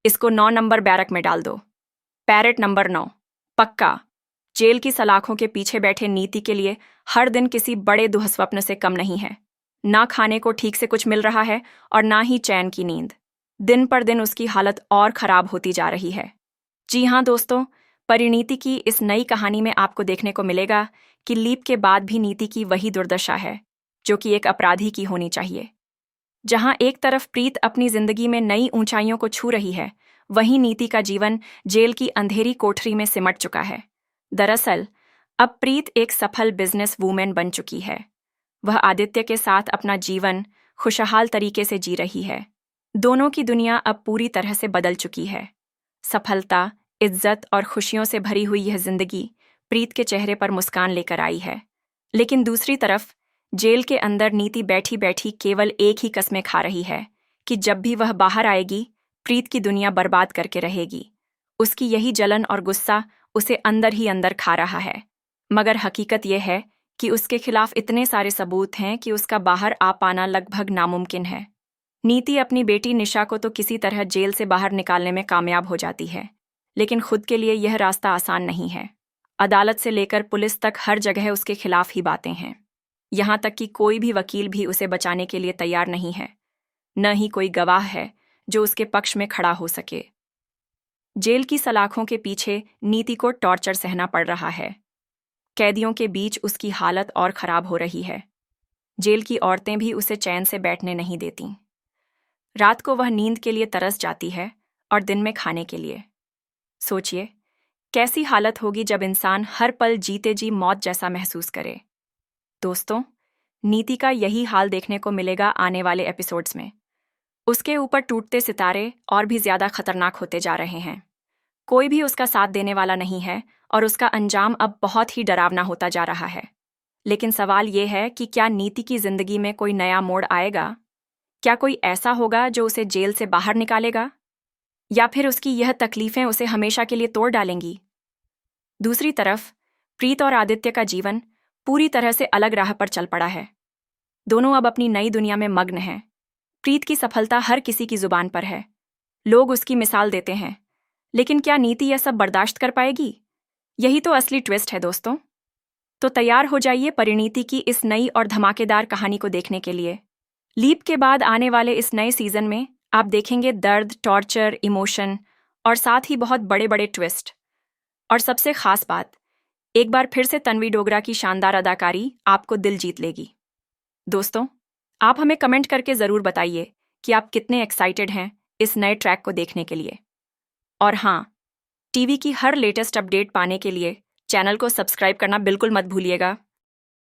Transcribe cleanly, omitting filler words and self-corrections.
इसको 9 number barrack में डाल दो। पैरेट नंबर 9, पक्का जेल की सलाखों के पीछे बैठे नीति के लिए हर दिन किसी बड़े दुःस्वप्न से कम नहीं है। ना खाने को ठीक से कुछ मिल रहा है और ना ही चैन की नींद। दिन पर दिन उसकी हालत और खराब होती जा रही है। जी हाँ दोस्तों, परिणीति की इस नई कहानी में आपको देखने को मिलेगा कि लीप के बाद भी नीति की वही दुर्दशा है जो कि एक अपराधी की होनी चाहिए। जहां एक तरफ प्रीत अपनी जिंदगी में नई ऊंचाइयों को छू रही है, वहीं नीति का जीवन जेल की अंधेरी कोठरी में सिमट चुका है। दरअसल अब प्रीत एक सफल बिजनेस वूमेन बन चुकी है। वह आदित्य के साथ अपना जीवन खुशहाल तरीके से जी रही है। दोनों की दुनिया अब पूरी तरह से बदल चुकी है। सफलता, इज्जत और खुशियों से भरी हुई यह जिंदगी प्रीत के चेहरे पर मुस्कान लेकर आई है। लेकिन दूसरी तरफ जेल के अंदर नीति बैठी बैठी केवल एक ही कसमें खा रही है कि जब भी वह बाहर आएगी, प्रीत की दुनिया बर्बाद करके रहेगी। उसकी यही जलन और गुस्सा उसे अंदर ही अंदर खा रहा है। मगर हकीकत यह है कि उसके खिलाफ इतने सारे सबूत हैं कि उसका बाहर आ पाना लगभग नामुमकिन है। नीति अपनी बेटी निशा को तो किसी तरह जेल से बाहर निकालने में कामयाब हो जाती है, लेकिन खुद के लिए यह रास्ता आसान नहीं है। अदालत से लेकर पुलिस तक हर जगह उसके खिलाफ ही बातें हैं। यहाँ तक कि कोई भी वकील भी उसे बचाने के लिए तैयार नहीं है। न ही कोई गवाह है जो उसके पक्ष में खड़ा हो सके। जेल की सलाखों के पीछे नीति को टॉर्चर सहना पड़ रहा है। कैदियों के बीच उसकी हालत और खराब हो रही है। जेल की औरतें भी उसे चैन से बैठने नहीं देती। रात को वह नींद के लिए तरस जाती है और दिन में खाने के लिए। सोचिए, कैसी हालत होगी जब इंसान हर पल जीते जी मौत जैसा महसूस करे। दोस्तों, नीति का यही हाल देखने को मिलेगा आने वाले एपिसोड्स में। उसके ऊपर टूटते सितारे और भी ज्यादा खतरनाक होते जा रहे हैं। कोई भी उसका साथ देने वाला नहीं है और उसका अंजाम अब बहुत ही डरावना होता जा रहा है। लेकिन सवाल यह है कि क्या नीति की जिंदगी में कोई नया मोड़ आएगा? क्या कोई ऐसा होगा जो उसे जेल से बाहर निकालेगा? या फिर उसकी यह तकलीफें उसे हमेशा के लिए तोड़ डालेंगी? दूसरी तरफ प्रीत और आदित्य का जीवन पूरी तरह से अलग राह पर चल पड़ा है। दोनों अब अपनी नई दुनिया में मग्न हैं। प्रीत की सफलता हर किसी की जुबान पर है। लोग उसकी मिसाल देते हैं। लेकिन क्या नीति यह सब बर्दाश्त कर पाएगी? यही तो असली ट्विस्ट है दोस्तों। तो तैयार हो जाइए परिणीति की इस नई और धमाकेदार कहानी को देखने के लिए। लीप के बाद आने वाले इस नए सीजन में आप देखेंगे दर्द, टॉर्चर, इमोशन और साथ ही बहुत बड़े बड़े ट्विस्ट। और सबसे खास बात, एक बार फिर से तन्वी डोगरा की शानदार अदाकारी आपको दिल जीत लेगी। दोस्तों, आप हमें कमेंट करके ज़रूर बताइए कि आप कितने एक्साइटेड हैं इस नए ट्रैक को देखने के लिए। और हाँ, टीवी की हर लेटेस्ट अपडेट पाने के लिए चैनल को सब्सक्राइब करना बिल्कुल मत भूलिएगा।